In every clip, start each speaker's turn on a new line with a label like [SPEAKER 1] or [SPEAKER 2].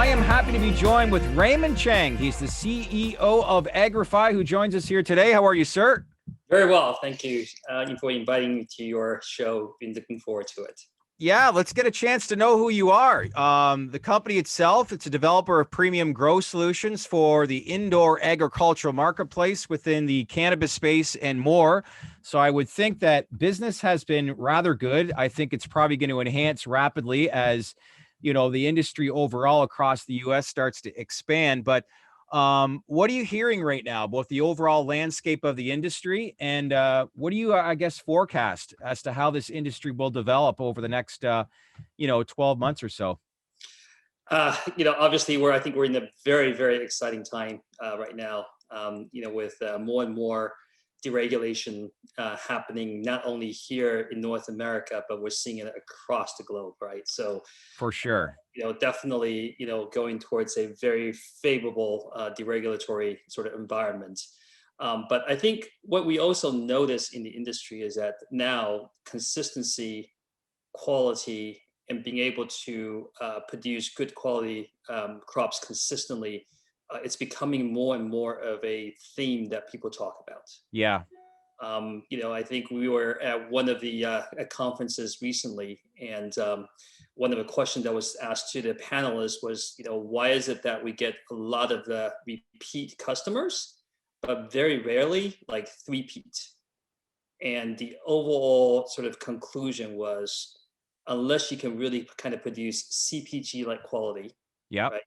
[SPEAKER 1] I am happy to be joined with Raymond Chang. He's the CEO of Agrify, who joins us here today. How are you, sir?
[SPEAKER 2] Very well, thank you for inviting me to your show. Been looking forward to it.
[SPEAKER 1] Yeah, let's get a chance to know who you are. The company itself, it's a developer of premium grow solutions for the indoor agricultural marketplace within the cannabis space and more. So I would think that business has been rather good. I think it's probably going to enhance rapidly as, the industry overall across the US starts to expand. But what are you hearing right now, both the overall landscape of the industry and what do you, I guess, forecast as to how this industry will develop over the next, 12 months or so?
[SPEAKER 2] Obviously, I think we're in a very, very exciting time right now. With more and more deregulation happening, not only here in North America, but we're seeing it across the globe, right? So,
[SPEAKER 1] For sure.
[SPEAKER 2] definitely, going towards a very favorable deregulatory sort of environment. But I think what we also notice in the industry is that now consistency, quality, and being able to produce good quality crops consistently, it's becoming more and more of a theme that people talk about.
[SPEAKER 1] Yeah.
[SPEAKER 2] I think we were at one of the at conferences recently, and one of the questions that was asked to the panelists was, why is it that we get a lot of the repeat customers, but very rarely like three-peat? And the overall sort of conclusion was, unless you can really kind of produce CPG-like quality,
[SPEAKER 1] Yeah,
[SPEAKER 2] right,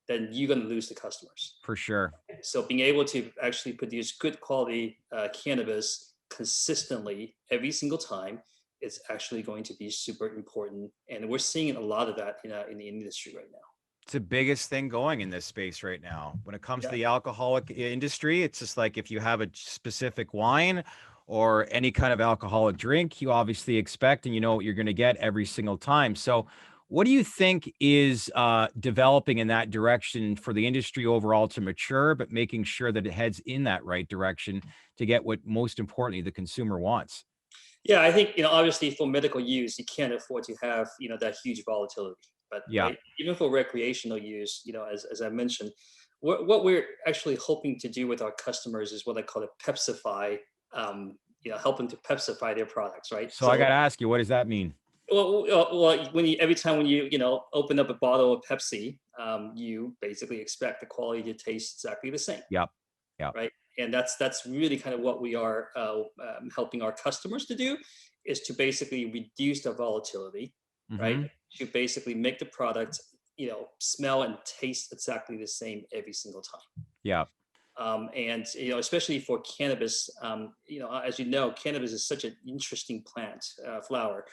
[SPEAKER 2] then you're going to lose the customers.
[SPEAKER 1] for sure.
[SPEAKER 2] So being able to actually produce good quality cannabis consistently every single time is actually going to be super important. And we're seeing a lot of that in the industry right now.
[SPEAKER 1] It's the biggest thing going in this space right now. When it comes to
[SPEAKER 2] Yeah.
[SPEAKER 1] the alcoholic industry, it's just like if you have a specific wine or any kind of alcoholic drink, you obviously expect and you know what you're going to get every single time. So, what do you think is developing in that direction for the industry overall to mature, but making sure that it heads in that right direction to get what most importantly the consumer wants?
[SPEAKER 2] Yeah, I think, obviously for medical use, you can't afford to have, that huge volatility. But
[SPEAKER 1] Yeah.
[SPEAKER 2] right, even for recreational use, as I mentioned, what we're actually hoping to do with our customers is what I call a Pepsify, helping to Pepsify their products, right?
[SPEAKER 1] So I
[SPEAKER 2] So,
[SPEAKER 1] got to ask you, what does that mean?
[SPEAKER 2] well, every time when you open up a bottle of Pepsi, you basically expect the quality to taste exactly the same,
[SPEAKER 1] Yep. Yep.
[SPEAKER 2] right? And that's really kind of what we are helping our customers to do, is to basically reduce the volatility, right?
[SPEAKER 1] Hmm.
[SPEAKER 2] To basically make the product, smell and taste exactly the same every single time.
[SPEAKER 1] Yeah.
[SPEAKER 2] And especially for cannabis, as you know, cannabis is such an interesting plant, flower,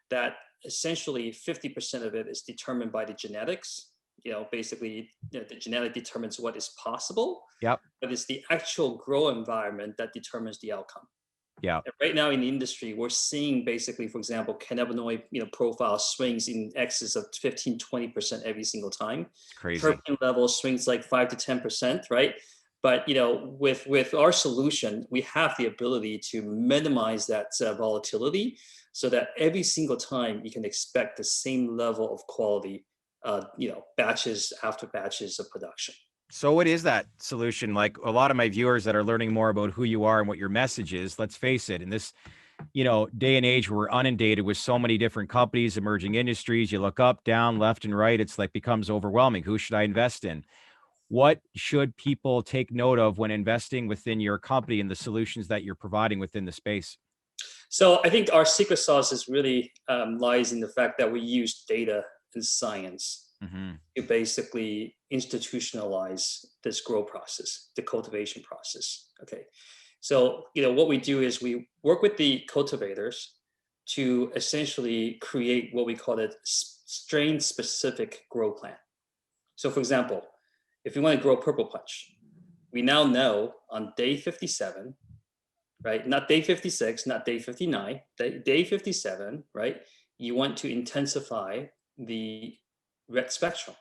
[SPEAKER 2] that essentially 50% of it is determined by the genetics. Basically, the genetic determines what is possible,
[SPEAKER 1] Yep.
[SPEAKER 2] but it's the actual grow environment that determines the outcome.
[SPEAKER 1] Yeah.
[SPEAKER 2] And right now in the industry, we're seeing basically, for example, cannabinoid profile swings in excess of 15, 20% every single time.
[SPEAKER 1] It's crazy.
[SPEAKER 2] Terpene level swings like 5 to 10%, right? But with our solution, we have the ability to minimize that volatility, so that every single time you can expect the same level of quality, batches after batches of production.
[SPEAKER 1] So what is that solution? Like a lot of my viewers that are learning more about who you are and what your message is, let's face it, in this, day and age where we're inundated with so many different companies, emerging industries, you look up, down, left, and right, it's like becomes overwhelming. Who should I invest in? What should people take note of when investing within your company and the solutions that you're providing within the space?
[SPEAKER 2] So I think our secret sauce is really lies in the fact that we use data and science
[SPEAKER 1] Hmm.
[SPEAKER 2] to basically institutionalize this grow process, the cultivation process. Okay. So, what we do is we work with the cultivators to essentially create what we call a strain specific grow plan. So, for example, if you want to grow purple punch, we now know on day 57, right? Not day 56, not day 59, day 57, right? You want to intensify the red spectrum,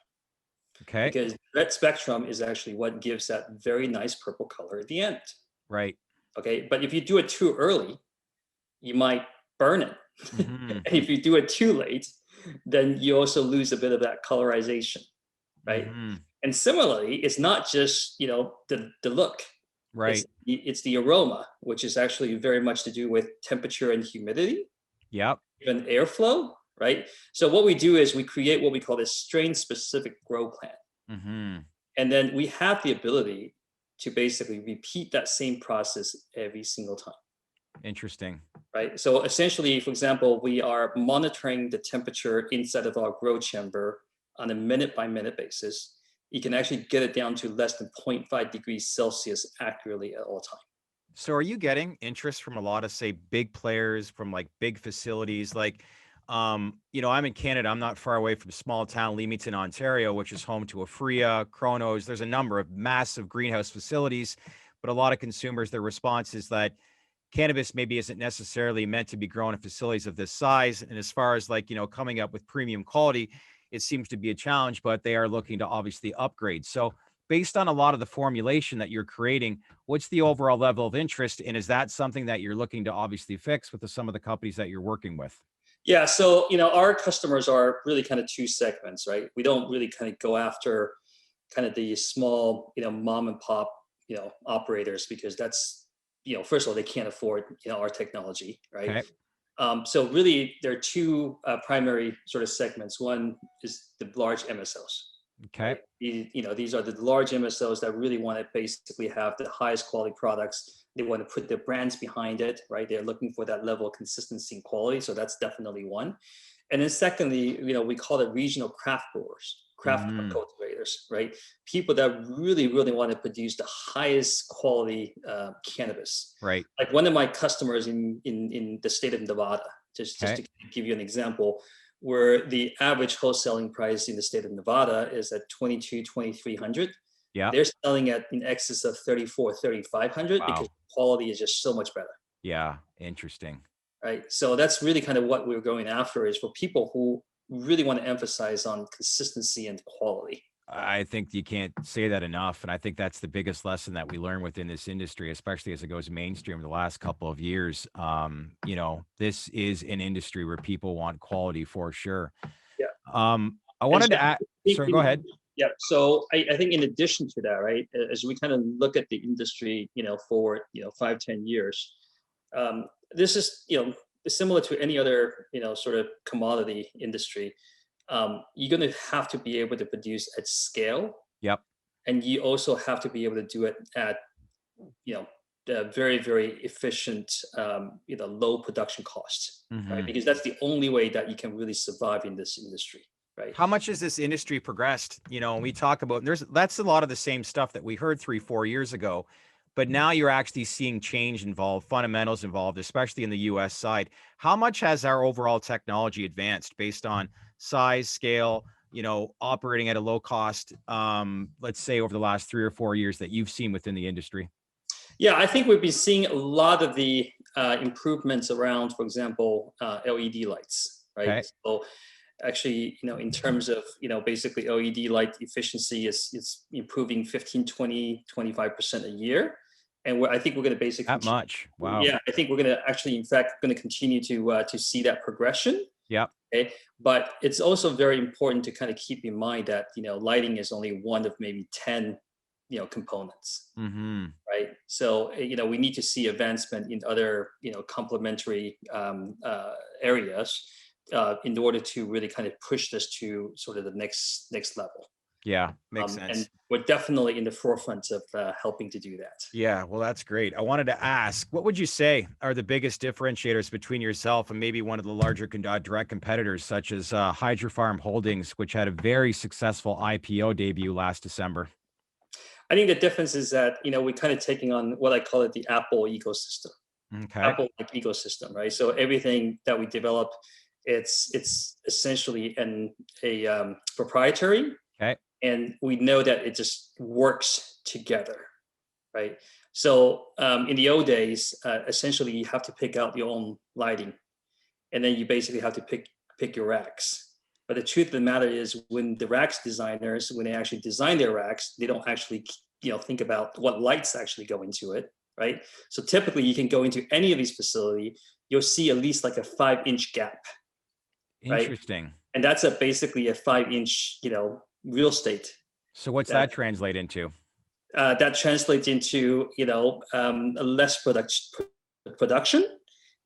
[SPEAKER 1] Okay.
[SPEAKER 2] because red spectrum is actually what gives that very nice purple color at the end.
[SPEAKER 1] Right.
[SPEAKER 2] Okay. But if you do it too early, you might burn it.
[SPEAKER 1] Hmm.
[SPEAKER 2] And if you do it too late, then you also lose a bit of that colorization. right?
[SPEAKER 1] Hmm.
[SPEAKER 2] And similarly, it's not just, the look.
[SPEAKER 1] Right.
[SPEAKER 2] It's the aroma, which is actually very much to do with temperature and humidity,
[SPEAKER 1] Yep.
[SPEAKER 2] even airflow, right? So what we do is we create what we call a strain-specific grow plan.
[SPEAKER 1] Hmm.
[SPEAKER 2] And then we have the ability to basically repeat that same process every single time,
[SPEAKER 1] Interesting.
[SPEAKER 2] right? So essentially, for example, we are monitoring the temperature inside of our grow chamber on a minute by minute basis. You can actually get it down to less than 0.5 degrees Celsius accurately at all times.
[SPEAKER 1] So are you getting interest from a lot of, say, big players from like big facilities? Like, I'm in Canada. I'm not far away from small town Leamington, Ontario, which is home to Afria, Chronos. There's a number of massive greenhouse facilities, but a lot of consumers, their response is that cannabis maybe isn't necessarily meant to be grown in facilities of this size. And as far as like, coming up with premium quality, it seems to be a challenge, but they are looking to obviously upgrade. So based on a lot of the formulation that you're creating, what's the overall level of interest? And is that something that you're looking to obviously fix with some of the companies that you're working with?
[SPEAKER 2] Yeah, so our customers are really kind of two segments, right? We don't really kind of go after kind of the small, mom and pop, operators, because that's, first of all, they can't afford, our technology, right?
[SPEAKER 1] Okay.
[SPEAKER 2] So really, there are two primary sort of segments. One is the large MSOs,
[SPEAKER 1] Okay.
[SPEAKER 2] right? These are the large MSOs that really want to basically have the highest quality products. They want to put their brands behind it, right? They're looking for that level of consistency and quality. So that's definitely one. And then secondly, we call it regional craft brewers, craft
[SPEAKER 1] Hmm.
[SPEAKER 2] cultivators, right? People that really, really want to produce the highest quality cannabis.
[SPEAKER 1] Right.
[SPEAKER 2] Like one of my customers in the state of Nevada, just
[SPEAKER 1] Okay.
[SPEAKER 2] to give you an example, where the average wholesaling price in the state of Nevada is at 2300.
[SPEAKER 1] Yeah.
[SPEAKER 2] They're selling at in excess of 3500 because
[SPEAKER 1] Wow.
[SPEAKER 2] the quality is just so much better,
[SPEAKER 1] Yeah. Interesting.
[SPEAKER 2] right? So that's really kind of what we're going after, is for people who really want to emphasize on consistency and quality.
[SPEAKER 1] I think you can't say that enough. And I think that's the biggest lesson that we learn within this industry, especially as it goes mainstream the last couple of years. This is an industry where people want quality for sure.
[SPEAKER 2] Yeah.
[SPEAKER 1] I
[SPEAKER 2] And
[SPEAKER 1] wanted
[SPEAKER 2] so,
[SPEAKER 1] to add, sorry, go ahead.
[SPEAKER 2] yeah. So I think in addition to that, right, as we kind of look at the industry, forward, 5, 10 years, this is, similar to any other, sort of commodity industry. You're going to have to be able to produce at scale,
[SPEAKER 1] Yep.
[SPEAKER 2] and you also have to be able to do it at, very, very efficient, low production costs, right?
[SPEAKER 1] Hmm.
[SPEAKER 2] Because that's the only way that you can really survive in this industry, right?
[SPEAKER 1] How much has this industry progressed? When we talk about that's a lot of the same stuff that we heard 3, 4 years ago, but now you're actually seeing change involved, fundamentals involved, especially in the US side. How much has our overall technology advanced based on size, scale, operating at a low cost, let's say over the last 3 or 4 years that you've seen within the industry?
[SPEAKER 2] Yeah, I think we've been seeing a lot of the improvements around, for example, LED lights, right?
[SPEAKER 1] Okay.
[SPEAKER 2] So actually, in terms of, basically LED light efficiency is improving 15, 20, 25% a year. And I think we're going to basically,
[SPEAKER 1] That much. Wow.
[SPEAKER 2] yeah, I think we're going to actually, in fact, going to continue to see that progression.
[SPEAKER 1] Yep.
[SPEAKER 2] Okay. But it's also very important to kind of keep in mind that, lighting is only one of maybe 10, components,
[SPEAKER 1] Hmm.
[SPEAKER 2] right? So, we need to see advancement in other, complementary areas in order to really kind of push this to sort of the next level.
[SPEAKER 1] Yeah, makes
[SPEAKER 2] And
[SPEAKER 1] sense.
[SPEAKER 2] we're definitely in the forefront of helping to do that.
[SPEAKER 1] Yeah, well, that's great. I wanted to ask, what would you say are the biggest differentiators between yourself and maybe one of the larger direct competitors, such as Hydrofarm Holdings, which had a very successful IPO debut last December?
[SPEAKER 2] I think the difference is that, we're kind of taking on what I call it the Apple ecosystem,
[SPEAKER 1] Okay.
[SPEAKER 2] Apple like ecosystem, right? So everything that we develop, it's essentially a proprietary,
[SPEAKER 1] Okay.
[SPEAKER 2] and we know that it just works together, right? So in the old days, essentially you have to pick out your own lighting, and then you basically have to pick your racks. But the truth of the matter is, when the racks designers, when they actually design their racks, they don't actually think about what lights actually go into it, right? So typically, you can go into any of these facility, you'll see at least like a 5-inch gap, right?
[SPEAKER 1] Interesting.
[SPEAKER 2] And that's basically a 5-inch real estate
[SPEAKER 1] So what's that translate into?
[SPEAKER 2] That translates into less production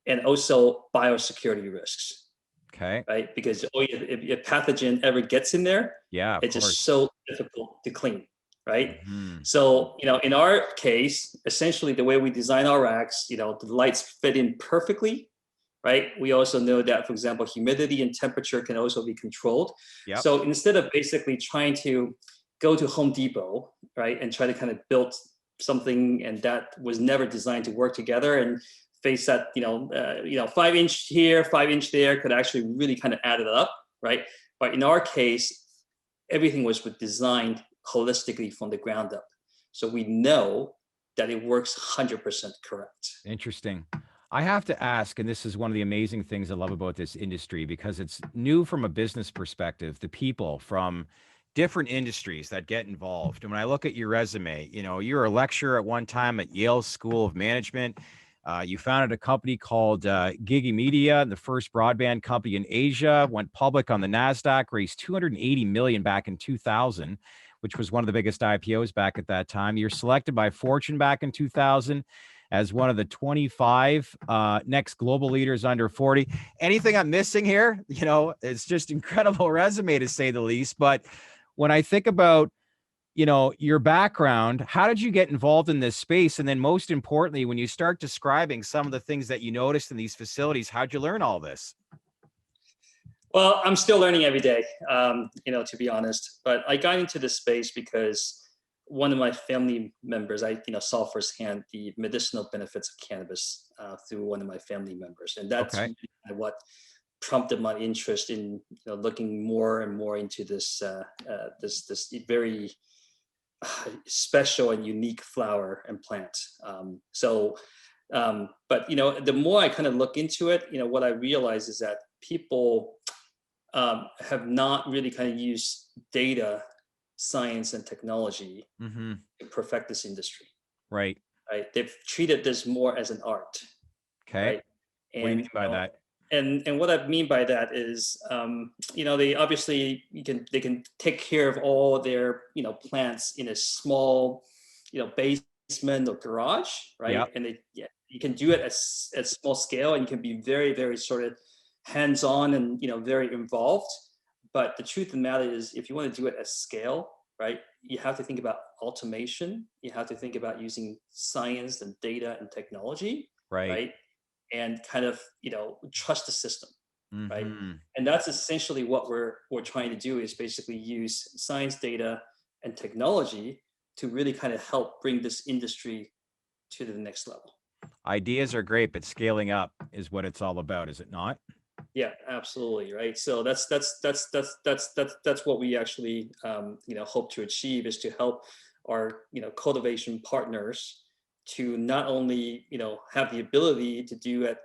[SPEAKER 2] and also biosecurity risks,
[SPEAKER 1] Okay.
[SPEAKER 2] right? Because if pathogen ever gets in there,
[SPEAKER 1] Yeah, of
[SPEAKER 2] it's
[SPEAKER 1] course.
[SPEAKER 2] just so difficult to clean, right?
[SPEAKER 1] Mhm.
[SPEAKER 2] So in our case, essentially the way we design our racks, the lights fit in perfectly, right? We also know that, for example, humidity and temperature can also be controlled.
[SPEAKER 1] Yep.
[SPEAKER 2] So instead of basically trying to go to Home Depot, right, and try to kind of build something and that was never designed to work together and face that, 5 inch here, 5 inch there could actually really kind of add it up, right? But in our case, everything was designed holistically from the ground up. So we know that it works 100% correct.
[SPEAKER 1] Interesting. I have to ask, and this is one of the amazing things I love about this industry because it's new from a business perspective, the people from different industries that get involved. And when I look at your resume, you're a lecturer at one time at Yale School of Management. You founded a company called Gigi Media, the first broadband company in Asia, went public on the NASDAQ, raised 280 million back in 2000, which was one of the biggest IPOs back at that time. You're selected by Fortune back in 2000 as one of the 25 next global leaders under 40. Anything I'm missing here? It's just incredible resume to say the least. But when I think about, your background, how did you get involved in this space? And then most importantly, when you start describing some of the things that you noticed in these facilities, how'd you learn all this?
[SPEAKER 2] Well, I'm still learning every day, to be honest. But I got into this space because one of my family members, I saw firsthand the medicinal benefits of cannabis through one of my family members, and that's
[SPEAKER 1] Okay.
[SPEAKER 2] really kind of what prompted my interest in looking more and more into this very special and unique flower and plant. But the more I kind of look into it, what I realize is that people have not really kind of used data, science, and technology
[SPEAKER 1] Mm-hmm.
[SPEAKER 2] to perfect this industry.
[SPEAKER 1] Right.
[SPEAKER 2] Right? They've treated this more as an art,
[SPEAKER 1] Okay.
[SPEAKER 2] right?
[SPEAKER 1] What do you
[SPEAKER 2] And
[SPEAKER 1] mean by that?
[SPEAKER 2] and what I mean by that is, they obviously they can take care of all their plants in a small, basement or garage, right?
[SPEAKER 1] Yep.
[SPEAKER 2] And you can do it at small scale, and you can be very very sort of hands-on and very involved. But the truth of the matter is, if you want to do it at scale, right, you have to think about automation. You have to think about using science and data and technology,
[SPEAKER 1] Right.
[SPEAKER 2] right? And kind of trust the system, right?
[SPEAKER 1] Mm-hmm.
[SPEAKER 2] And that's essentially what we're trying to do, is basically use science, data, and technology to really kind of help bring this industry to the next level.
[SPEAKER 1] Ideas are great, but scaling up is what it's all about, is it not?
[SPEAKER 2] Yeah, absolutely, right. So that's what we actually hope to achieve, is to help our cultivation partners to not only have the ability to do at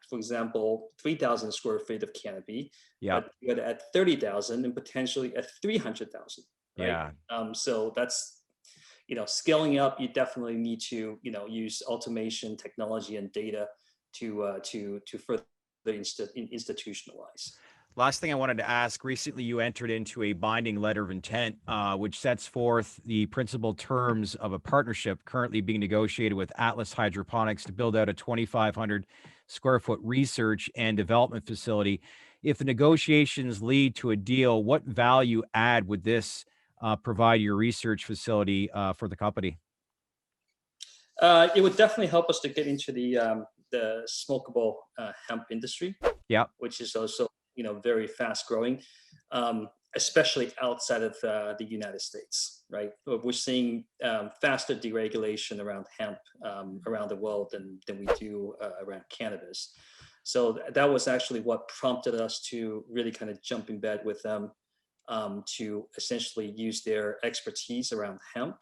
[SPEAKER 2] for example 3,000 square feet of canopy,
[SPEAKER 1] Yeah.
[SPEAKER 2] but do it at 30,000 and potentially at 300,000, right?
[SPEAKER 1] Yeah.
[SPEAKER 2] So that's scaling up. You definitely need to use automation, technology, and data to further institutionalize.
[SPEAKER 1] Last thing I wanted to ask, recently you entered into a binding letter of intent, which sets forth the principal terms of a partnership currently being negotiated with Atlas Hydroponics to build out a 2,500 square foot research and development facility. If the negotiations lead to a deal, what value add would this provide your research facility for the company?
[SPEAKER 2] It would definitely help us to get into the smokable hemp industry,
[SPEAKER 1] Yeah.
[SPEAKER 2] which is also very fast growing, especially outside of the United States. Right, we're seeing faster deregulation around hemp around the world than we do around cannabis. So that was actually what prompted us to really kind of jump in bed with them, to essentially use their expertise around hemp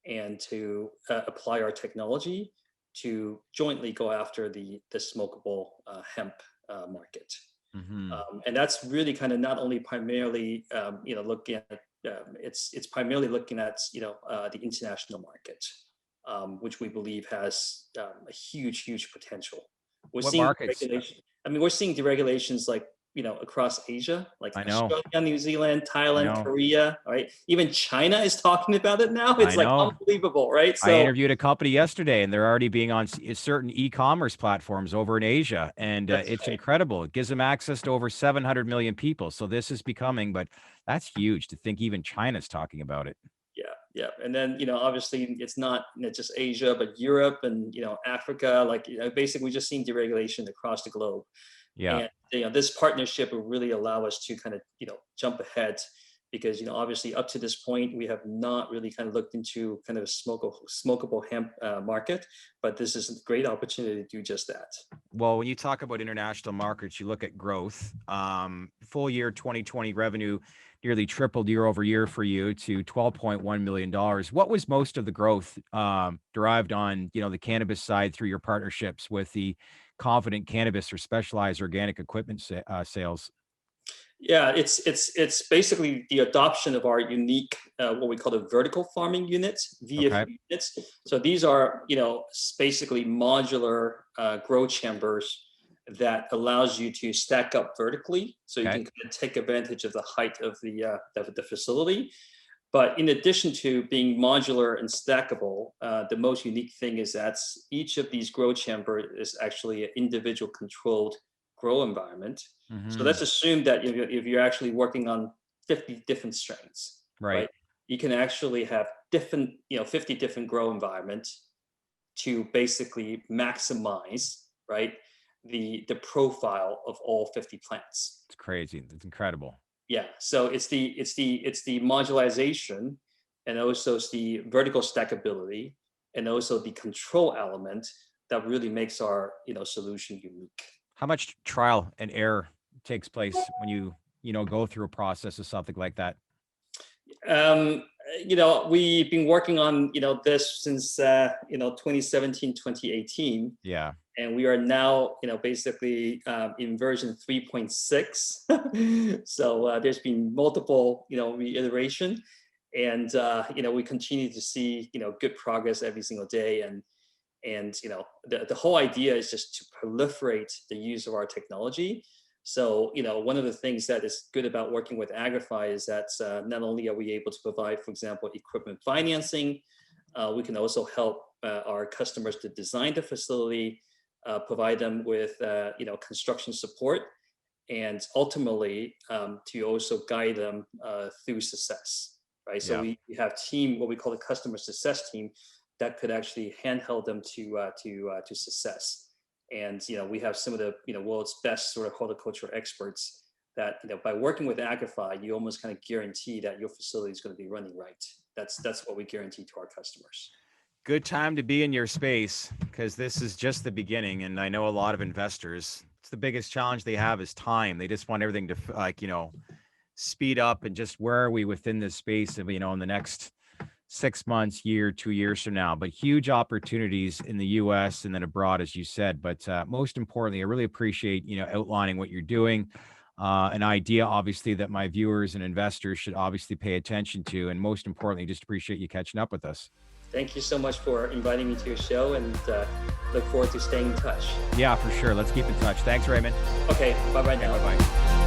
[SPEAKER 2] and to apply our technology to jointly go after the smokable hemp market.
[SPEAKER 1] Hmm.
[SPEAKER 2] And that's really kind of not only primarily looking at it's primarily looking at the international market, which we believe has a huge potential. We're
[SPEAKER 1] What
[SPEAKER 2] seeing
[SPEAKER 1] markets?
[SPEAKER 2] regulation. I mean, we're seeing deregulations like across Asia, like
[SPEAKER 1] I know.
[SPEAKER 2] Australia, New Zealand,
[SPEAKER 1] I
[SPEAKER 2] Thailand,
[SPEAKER 1] know.
[SPEAKER 2] Korea, right? Even China is talking about it now.
[SPEAKER 1] I
[SPEAKER 2] It's like
[SPEAKER 1] know.
[SPEAKER 2] unbelievable, right?
[SPEAKER 1] I
[SPEAKER 2] So
[SPEAKER 1] interviewed a company yesterday, and they're already being on certain e-commerce platforms over in Asia, and
[SPEAKER 2] that's
[SPEAKER 1] it's
[SPEAKER 2] right.
[SPEAKER 1] incredible. It gives them access to over 700 million people. So this is becoming, but that's huge to think even China's talking about it.
[SPEAKER 2] Yeah, yeah. And then, obviously it's not just Asia, but Europe and, Africa, like, basically we just seen deregulation across the globe.
[SPEAKER 1] Yeah.
[SPEAKER 2] And, this partnership will really allow us to kind of, jump ahead because, obviously up to this point, we have not really kind of looked into kind of a smokable hemp market, but this is a great opportunity to do just that.
[SPEAKER 1] Well, when you talk about international markets, you look at growth. Full year 2020 revenue nearly tripled year over year for you to $12.1 million. What was most of the growth derived on, the cannabis side through your partnerships with the Confident Cannabis or Specialized Organic Equipment sales?
[SPEAKER 2] Yeah, it's basically the adoption of our unique what we call the vertical farming units,
[SPEAKER 1] Okay.
[SPEAKER 2] VF units. So these are basically modular grow chambers that allows you to stack up vertically, so you
[SPEAKER 1] Okay.
[SPEAKER 2] can kind of take advantage of the height of the facility. But in addition to being modular and stackable, the most unique thing is that each of these grow chamber is actually an individual controlled grow environment. So
[SPEAKER 1] Hmm.
[SPEAKER 2] let's assume that if you're actually working on 50 different strains,
[SPEAKER 1] Right.
[SPEAKER 2] right? You can actually have 50 different grow environments to basically maximize, right, the profile of all 50 plants.
[SPEAKER 1] It's crazy. It's incredible.
[SPEAKER 2] Yeah, so it's the modularization, and also it's the vertical stackability, and also the control element that really makes our solution unique.
[SPEAKER 1] How much trial and error takes place when you go through a process of something like that?
[SPEAKER 2] Um, we've been working on this since 2017, 2018,
[SPEAKER 1] Yeah.
[SPEAKER 2] and we are now basically in version 3.6. So there's been multiple reiteration, and we continue to see good progress every single day, and the whole idea is just to proliferate the use of our technology. So one of the things that is good about working with Agrify is that not only are we able to provide, for example, equipment financing, we can also help our customers to design the facility, provide them with construction support, and ultimately to also guide them through success, right? So
[SPEAKER 1] Yeah.
[SPEAKER 2] we have what we call the customer success team, that could actually handheld them to success. And we have some of the world's best sort of horticultural experts that by working with Agrify, you almost kind of guarantee that your facility is going to be running right. That's what we guarantee to our customers.
[SPEAKER 1] Good time to be in your space because this is just the beginning. And I know a lot of investors, it's the biggest challenge they have is time. They just want everything to speed up, and just where are we within this space of, in the next 6 months, year, 2 years from now, but huge opportunities in the US and then abroad, as you said. But most importantly, I really appreciate, outlining what you're doing. An idea, obviously, that my viewers and investors should obviously pay attention to. And most importantly, just appreciate you catching up with us.
[SPEAKER 2] Thank you so much for inviting me to your show, and look forward to staying in touch.
[SPEAKER 1] Yeah, for sure. Let's keep in touch. Thanks, Raymond.
[SPEAKER 2] Okay, bye-bye now.
[SPEAKER 1] Bye-bye.